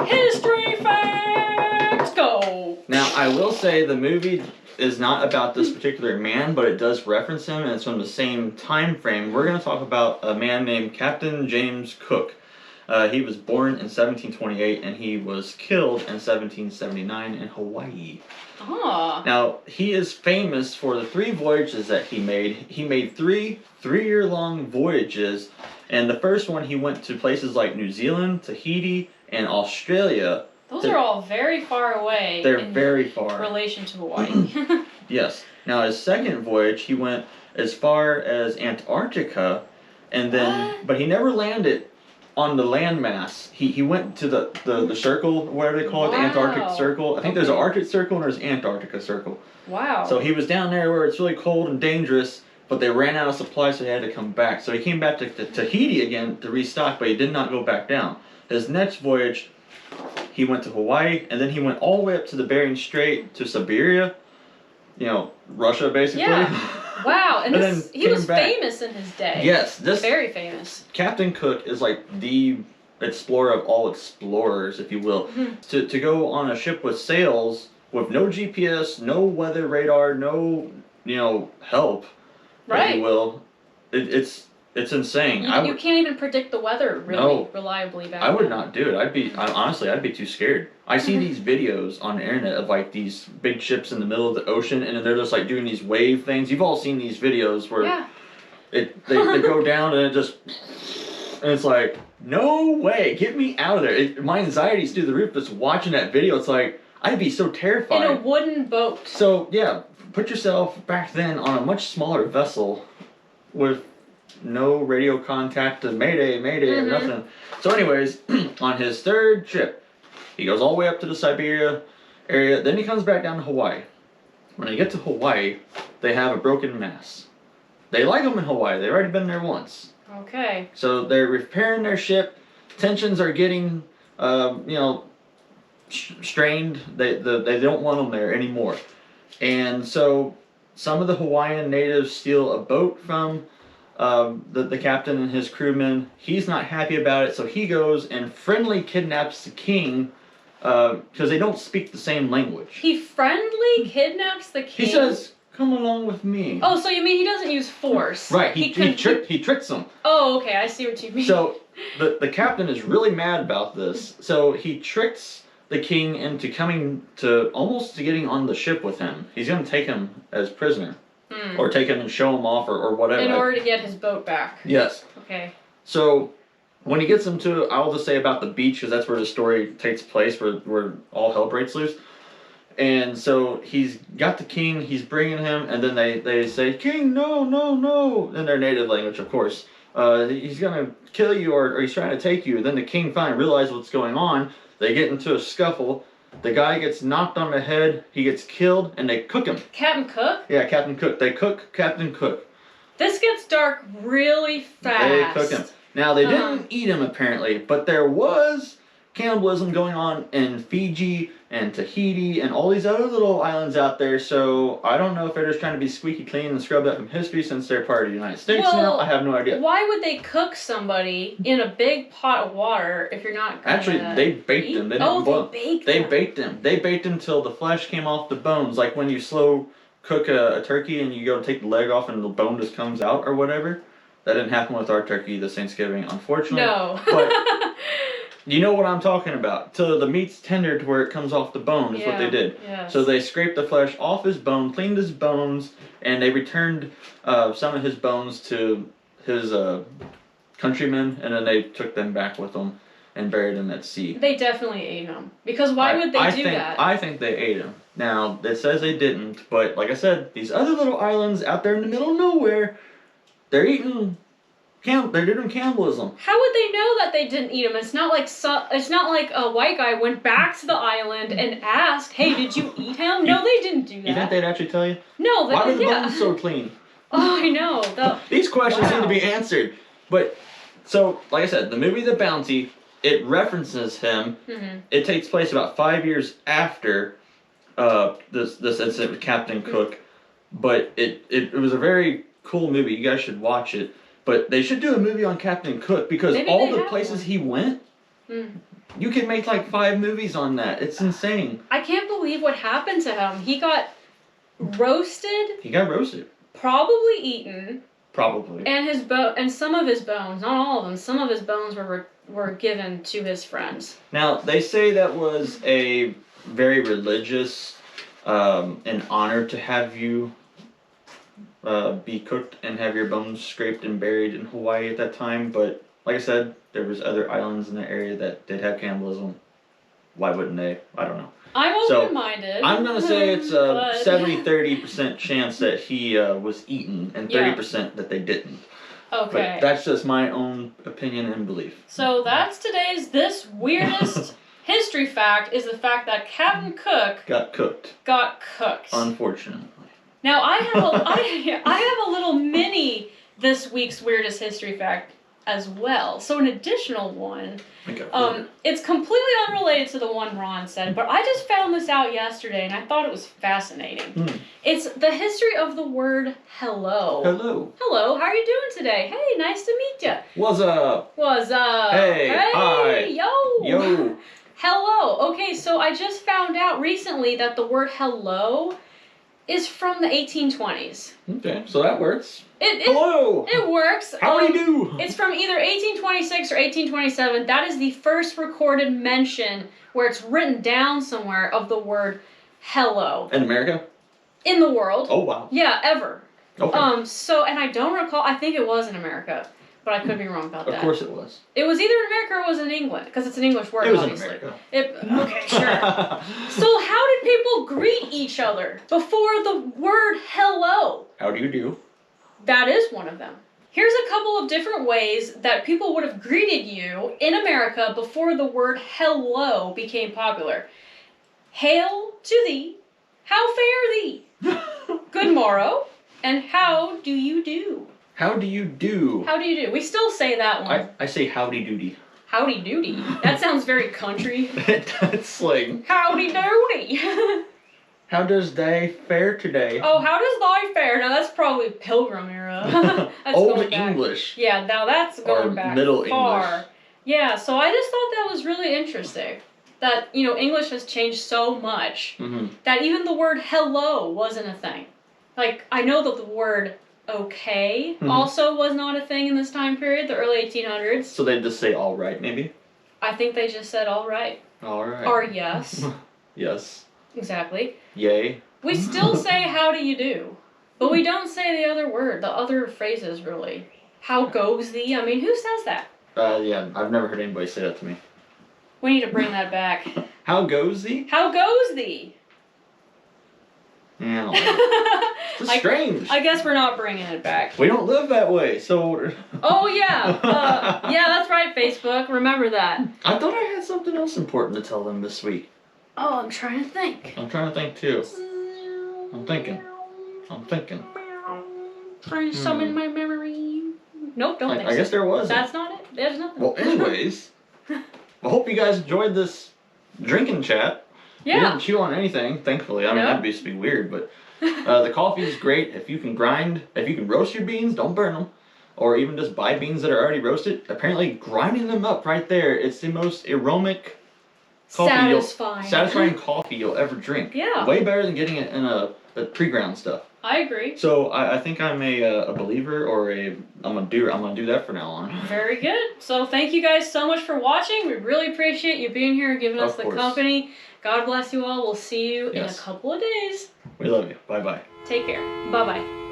history facts. Go. Now, I will say the movie is not about this particular man, but it does reference him, and it's from the same time frame. We're going to talk about a man named Captain James Cook. He was born in 1728, and he was killed in 1779 in Hawaii. Oh. Now, he is famous for the 3 voyages that he made. He made 3 3-year-long voyages, and the first one he went to places like New Zealand, Tahiti, and Australia. Those are all very far away. They're very far. Relation to Hawaii. Yes. Now, his second voyage, he went as far as Antarctica, and then, but he never landed on the landmass. He went to the circle, whatever they call it, the Antarctic Circle. I think there's an Arctic Circle and there's Antarctica Circle. Wow. So he was down there where it's really cold and dangerous, but they ran out of supplies, so he had to come back. So he came back to Tahiti again to restock, but he did not go back down. His next voyage, he went to Hawaii, and then he went all the way up to the Bering Strait to Siberia. You know, Russia, basically. Yeah. Wow, and he was famous in his day. Yes, very famous. Captain Cook is like the explorer of all explorers, if you will. Mm-hmm. To go on a ship with sails, with no GPS, no weather radar, no help, right. if you will. It's insane. You can't even predict the weather really reliably back I would then. not do it. Honestly, I'd be too scared. I see these videos on the internet of like these big ships in the middle of the ocean, and they're just like doing these wave things. You've all seen these videos where they go down and it's like, no way, get me out of there. My anxiety's through the roof just watching that video. It's like, I'd be so terrified. In a wooden boat. So yeah, put yourself back then on a much smaller vessel with no radio contact to Mayday, or nothing. So anyways, on his third trip, he goes all the way up to the Siberia area, then he comes back down to Hawaii. When they get to Hawaii, they have a broken mast. They like them in Hawaii. They've already been there once. Okay. So they're repairing their ship. Tensions are getting, strained. They don't want them there anymore. And so some of the Hawaiian natives steal a boat from the captain and his crewmen. He's not happy about it, so he goes and friendly kidnaps the king because they don't speak the same language. He friendly kidnaps the king? He says, come along with me. Oh, so you mean he doesn't use force? Right, he tricks them. Oh, okay, I see what you mean. So the captain is really mad about this, so he tricks the king into coming to getting on the ship with him. He's going to take him as prisoner. Or take him and show him off or whatever. In order to get his boat back. Yes. Okay. So when he gets him to, I'll just say about the beach because that's where the story takes place, where all hell breaks loose. And so he's got the king, he's bringing him, and then they say, King, no, no, no, in their native language, of course. He's going to kill you or he's trying to take you. Then the king finally realizes what's going on. They get into a scuffle. The guy gets knocked on the head, he gets killed, and they cook him. Captain Cook? Yeah, Captain Cook. They cook Captain Cook. This gets dark really fast. They cook him. Now, they didn't eat him, apparently, but there was cannibalism going on in Fiji and Tahiti and all these other little islands out there, so I don't know if they're just trying to be squeaky clean and scrub that from history since they're part of the United States now. I have no idea. Why would they cook somebody in a big pot of water if you're not going Actually, they baked them. They didn't boil. They baked them. They baked them till the flesh came off the bones, like when you slow cook a turkey and you go take the leg off and the bone just comes out or whatever. That didn't happen with our turkey this Thanksgiving, unfortunately. No. But you know what I'm talking about. Till the meat's tender to where it comes off the bone is what they did. Yes. So they scraped the flesh off his bone, cleaned his bones, and they returned some of his bones to his countrymen, and then they took them back with them and buried them at sea. They definitely ate them. Because why would they do that? I think they ate them. Now, it says they didn't, but like I said, these other little islands out there in the middle of nowhere, they're doing cannibalism. How would they know that they didn't eat him? It's not like a white guy went back to the island and asked, "Hey, did you eat him?" No, they didn't do that. You think they'd actually tell you? No, why are the bones so clean? Oh, I know. These questions need to be answered. But so, like I said, the movie The Bounty, it references him. Mm-hmm. It takes place about 5 years after this incident with Captain Cook, but it was a very cool movie. You guys should watch it. But they should do a movie on Captain Cook because all the places he went, you can make like 5 movies on that. It's insane. I can't believe what happened to him. He got roasted. He got roasted. Probably eaten. Probably. And some of his bones, not all of them, some of his bones were given to his friends. Now, they say that was a very religious an honor to have you be cooked and have your bones scraped and buried in Hawaii at that time, but like I said, there was other islands in the area that did have cannibalism. Why wouldn't they? I don't know. I'm open-minded. I'm going to say it's a 70-30% chance that he was eaten and 30% that they didn't. Okay. But that's just my own opinion and belief. So that's this weirdest history fact is the fact that Captain Cook got cooked. Got cooked. Unfortunately. Now I have a little mini this week's weirdest history fact as well. So an additional one. It's completely unrelated to the one Ron said, but I just found this out yesterday and I thought it was fascinating. It's the history of the word hello. Hello. Hello, how are you doing today? Hey, nice to meet you. What's up? What's up? Hey, hi. Yo. Yo. Hello. Okay, so I just found out recently that the word hello is from the 1820s. Okay, so that works. Hello. It works. How do you do? It's from either 1826 or 1827. That is the first recorded mention where it's written down somewhere of the word hello. In America? In the world. Oh, wow. Yeah, ever. Okay. So, and I don't recall, I think it was in America, but I could be wrong about that. Of course it was. It was either in America or it was in England, because it's an English word, It was obviously. in America. Okay, sure. So how did people greet each other before the word hello? How do you do? That is one of them. Here's a couple of different ways that people would have greeted you in America before the word hello became popular. Hail to thee, how fare thee, good morrow, and how do you do? How do you do? How do you do? We still say that one. I say howdy doody. Howdy doody. That sounds very country. It's like... Howdy doody. How does thy fare today? Oh, how does thy fare? Now that's probably Pilgrim era. That's Old going back. English. Yeah, now that's going Or back Middle far. English. Yeah, so I just thought that was really interesting. That, you know, English has changed so much that even the word hello wasn't a thing. Like, I know that the word okay also was not a thing in this time period, the early 1800s. So they'd just say all right, maybe? I think they just said all right. All right. Or yes. Yes. Exactly. Yay. We still say how do you do, but we don't say the other word, the other phrases really. How goes thee? I mean, who says that? Yeah, I've never heard anybody say that to me. We need to bring that back. How goes thee? How goes thee? Yeah, I don't know. It's strange. I guess we're not bringing it back. We don't live that way, so... Oh, yeah. Yeah, that's right, Facebook. Remember that. I thought I had something else important to tell them this week. Oh, I'm trying to think. I'm trying to think, too. I'm thinking. Trying to summon my memory. Nope, don't think so. I guess there was. That's not it. There's nothing. Well, anyways, I hope you guys enjoyed this drinking chat. We Yeah. didn't chew on anything, thankfully. I mean, that'd just be weird, but the coffee is great. If you can roast your beans, don't burn them. Or even just buy beans that are already roasted. Apparently, grinding them up right there, it's the most aromatic satisfying coffee you'll ever drink. Yeah. Way better than getting it in the pre-ground stuff. I agree. So I think I'm a believer, or I'm gonna do that from now on. Very good. So thank you guys so much for watching. We really appreciate you being here and giving us the company. God bless you all. We'll see you in a couple of days. We love you. Bye-bye. Take care. Bye-bye.